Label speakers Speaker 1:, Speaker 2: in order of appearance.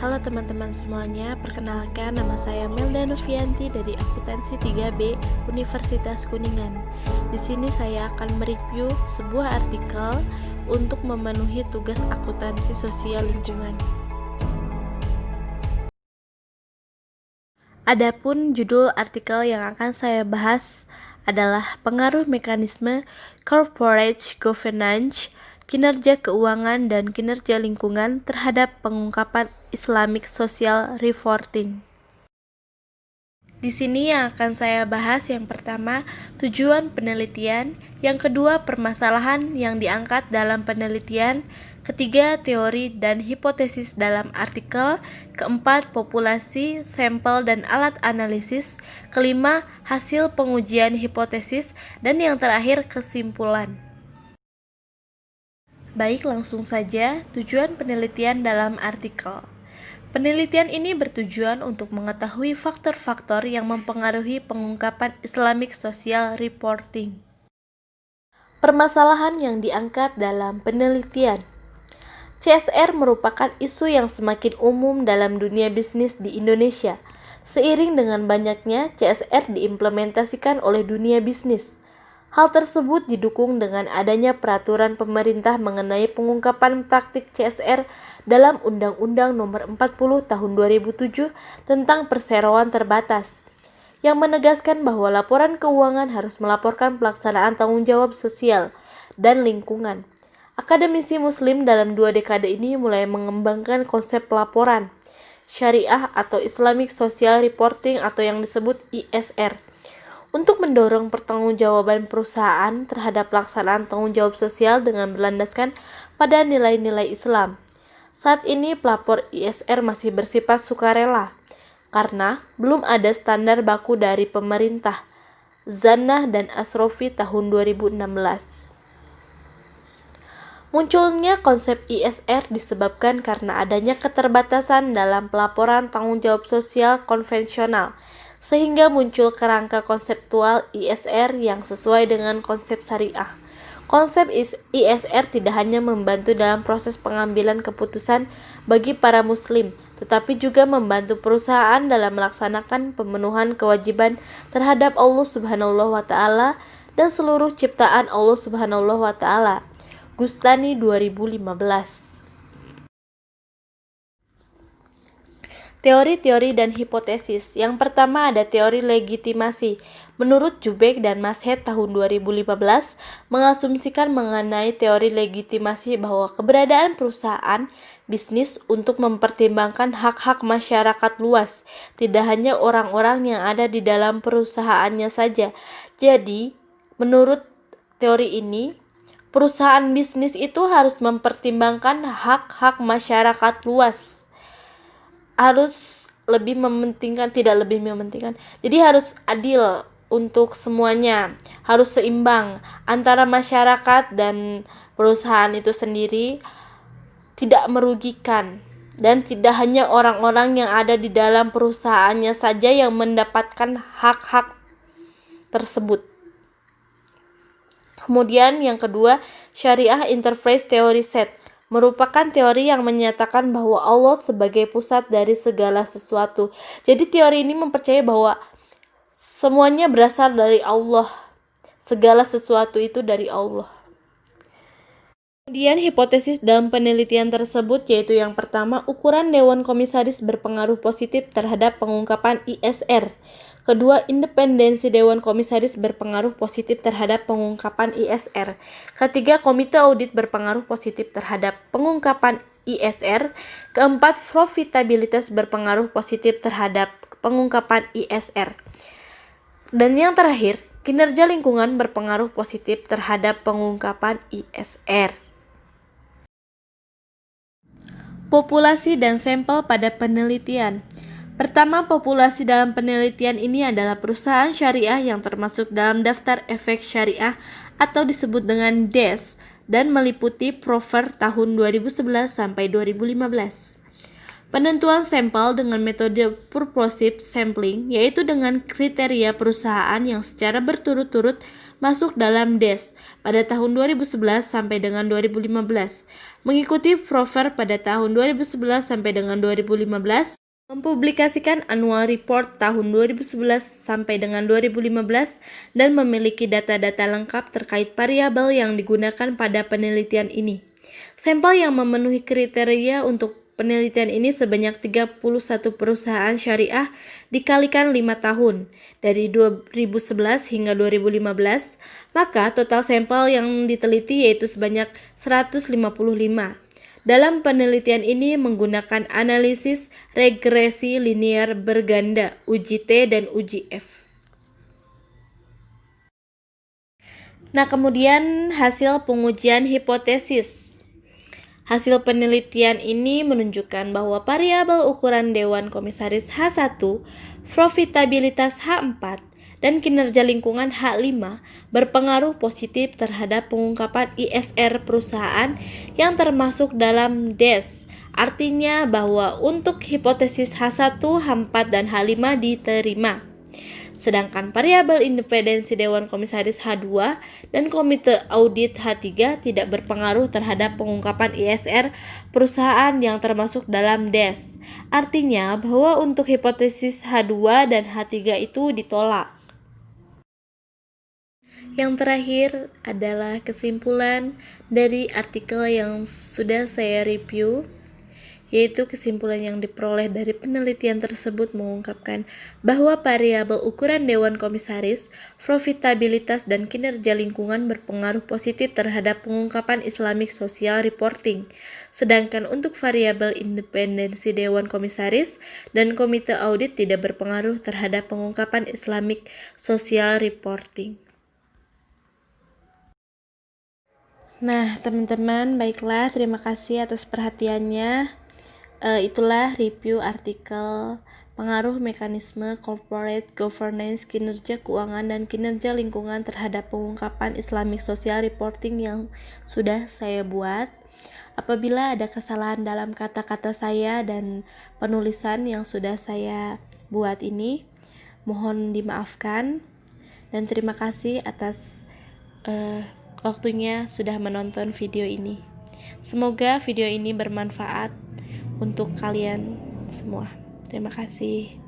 Speaker 1: Halo teman-teman semuanya, perkenalkan nama saya Melda Nurfianti dari Akuntansi 3B Universitas Kuningan. Di sini saya akan mereview sebuah artikel untuk memenuhi tugas akuntansi sosial lingkungan. Adapun judul artikel yang akan saya bahas adalah pengaruh mekanisme corporate governance, kinerja keuangan dan kinerja lingkungan terhadap pengungkapan Islamic Social Reporting. Di sini yang akan saya bahas yang pertama, tujuan penelitian, yang kedua, permasalahan yang diangkat dalam penelitian, ketiga, teori dan hipotesis dalam artikel, keempat, populasi, sampel dan alat analisis, kelima, hasil pengujian hipotesis, dan yang terakhir, kesimpulan. Baik, langsung saja tujuan penelitian dalam artikel. Penelitian ini bertujuan untuk mengetahui faktor-faktor yang mempengaruhi pengungkapan Islamic Social Reporting. Permasalahan yang diangkat dalam penelitian. CSR merupakan isu yang semakin umum dalam dunia bisnis di Indonesia. Seiring dengan banyaknya CSR diimplementasikan oleh dunia bisnis. Hal tersebut didukung dengan adanya peraturan pemerintah mengenai pengungkapan praktik CSR dalam Undang-Undang Nomor 40 Tahun 2007 tentang perseroan terbatas, yang menegaskan bahwa laporan keuangan harus melaporkan pelaksanaan tanggung jawab sosial dan lingkungan. Akademisi Muslim dalam 2 dekade ini mulai mengembangkan konsep pelaporan syariah atau Islamic Social Reporting atau yang disebut ISR, untuk mendorong pertanggungjawaban perusahaan terhadap pelaksanaan tanggung jawab sosial dengan berlandaskan pada nilai-nilai Islam. Saat ini pelapor ISR masih bersifat sukarela karena belum ada standar baku dari pemerintah. Zannah dan Asrofi tahun 2016. Munculnya konsep ISR disebabkan karena adanya keterbatasan dalam pelaporan tanggung jawab sosial konvensional, sehingga muncul kerangka konseptual ISR yang sesuai dengan konsep syariah. Konsep ISR tidak hanya membantu dalam proses pengambilan keputusan bagi para muslim, tetapi juga membantu perusahaan dalam melaksanakan pemenuhan kewajiban terhadap Allah Subhanahu wa Ta'ala dan seluruh ciptaan Allah Subhanahu wa Ta'ala. Gustani 2015. Teori-teori dan hipotesis. Yang pertama ada teori legitimasi. Menurut Jubek dan Mashead tahun 2015, mengasumsikan mengenai teori legitimasi bahwa keberadaan perusahaan bisnis untuk mempertimbangkan hak-hak masyarakat luas, tidak hanya orang-orang yang ada di dalam perusahaannya saja. Jadi, menurut teori ini, perusahaan bisnis itu harus mempertimbangkan hak-hak masyarakat luas. Harus lebih mementingkan, tidak lebih mementingkan. Jadi harus adil untuk semuanya, harus seimbang antara masyarakat dan perusahaan itu sendiri, tidak merugikan, dan tidak hanya orang-orang yang ada di dalam perusahaannya saja yang mendapatkan hak-hak tersebut. Kemudian yang kedua, Syariah Interface Theory Set merupakan teori yang menyatakan bahwa Allah sebagai pusat dari segala sesuatu. Jadi teori ini mempercayai bahwa semuanya berasal dari Allah. Segala sesuatu itu dari Allah. Kemudian hipotesis dalam penelitian tersebut yaitu yang pertama, ukuran Dewan Komisaris berpengaruh positif terhadap pengungkapan ISR. Kedua, independensi Dewan Komisaris berpengaruh positif terhadap pengungkapan ISR. Ketiga, Komite Audit berpengaruh positif terhadap pengungkapan ISR. Keempat, profitabilitas berpengaruh positif terhadap pengungkapan ISR. Dan yang terakhir, kinerja lingkungan berpengaruh positif terhadap pengungkapan ISR. Populasi dan sampel pada penelitian. Pertama, populasi dalam penelitian ini adalah perusahaan syariah yang termasuk dalam daftar efek syariah atau disebut dengan DES dan meliputi Prover tahun 2011 sampai 2015. Penentuan sampel dengan metode purposive sampling, yaitu dengan kriteria perusahaan yang secara berturut-turut masuk dalam DES. pada tahun 2011 sampai dengan 2015, mengikuti Prover pada tahun 2011 sampai dengan 2015, mempublikasikan annual report tahun 2011 sampai dengan 2015, dan memiliki data-data lengkap terkait variabel yang digunakan pada penelitian ini. Sampel yang memenuhi kriteria untuk penelitian ini sebanyak 31 perusahaan syariah dikalikan 5 tahun, dari 2011 hingga 2015, maka total sampel yang diteliti yaitu sebanyak 155. Dalam penelitian ini menggunakan analisis regresi linear berganda, uji T dan uji F. Nah, kemudian hasil pengujian hipotesis. Hasil penelitian ini menunjukkan bahwa variabel ukuran Dewan Komisaris H1, profitabilitas H4, dan kinerja lingkungan H5 berpengaruh positif terhadap pengungkapan ISR perusahaan yang termasuk dalam DES. Artinya bahwa untuk hipotesis H1, H4, dan H5 diterima. Sedangkan variabel independensi Dewan Komisaris H2 dan Komite Audit H3 tidak berpengaruh terhadap pengungkapan ISR perusahaan yang termasuk dalam DES. Artinya bahwa untuk hipotesis H2 dan H3 itu ditolak. Yang terakhir adalah kesimpulan dari artikel yang sudah saya review, yaitu kesimpulan yang diperoleh dari penelitian tersebut mengungkapkan bahwa variabel ukuran Dewan Komisaris, profitabilitas, dan kinerja lingkungan berpengaruh positif terhadap pengungkapan Islamic Social Reporting. Sedangkan untuk variabel independensi Dewan Komisaris dan Komite Audit tidak berpengaruh terhadap pengungkapan Islamic Social Reporting. Nah, teman-teman, baiklah, terima kasih atas perhatiannya. Itulah review artikel pengaruh mekanisme corporate governance, kinerja keuangan, dan kinerja lingkungan terhadap pengungkapan Islamic Social Reporting yang sudah saya buat. Apabila ada kesalahan dalam kata-kata saya dan penulisan yang sudah saya buat ini, mohon dimaafkan, dan terima kasih atas waktunya sudah menonton video ini. Semoga video ini bermanfaat untuk kalian semua. Terima kasih.